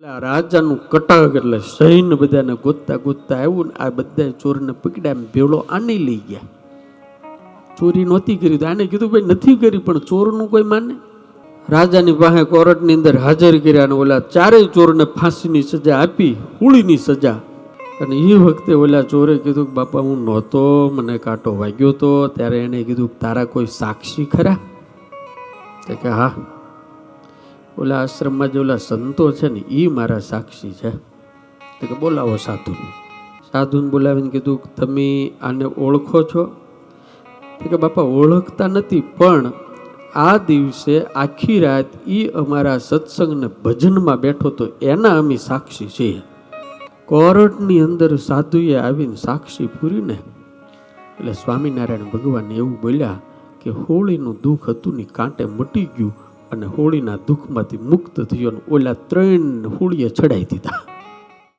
રાજાનું કટાક એટલે સૈન્ય બધાને ગોતતા ગોતતા આવ્યું ને આ બધા ચોરને પકડ્યા ભેળો આને લઈ ગયા. ચોરી નહોતી કરી તો આને કીધું ભાઈ નથી કરી, પણ ચોરનું કોઈ માને. રાજાની પાસે કોર્ટની અંદર હાજર કર્યા અને ઓલા ચારેય ચોરને ફાંસીની સજા આપી, હોળીની સજા. અને એ વખતે ઓલા ચોરે કીધું કે બાપા હું નહોતો, મને કાંટો વાગ્યો હતો. ત્યારે એને કીધું તારા કોઈ સાક્ષી ખરા? કે હા, ઓલા આશ્રમમાં જે ઓલા સંતો છે ને એ મારા સાક્ષી છે. કે બોલાવો સાધુ. સાધુને બોલાવીને કીધું તમે આને ઓળખો છો? કે બાપા ઓળખતા નથી, પણ આ દિવસે આખી રાત એ અમારા સત્સંગને ભજનમાં બેઠો તો એના અમે સાક્ષી છીએ. કોર્ટની અંદર સાધુએ આવીને સાક્ષી પૂરીને એટલે સ્વામિનારાયણ ભગવાન એવું બોલ્યા કે હોળીનું દુઃખ હતું ને કાંટે મટી ગયું અને હોળીના દુઃખમાંથી મુક્ત થયો. ઓલા 3 હોળીએ ચડાવી દીધા.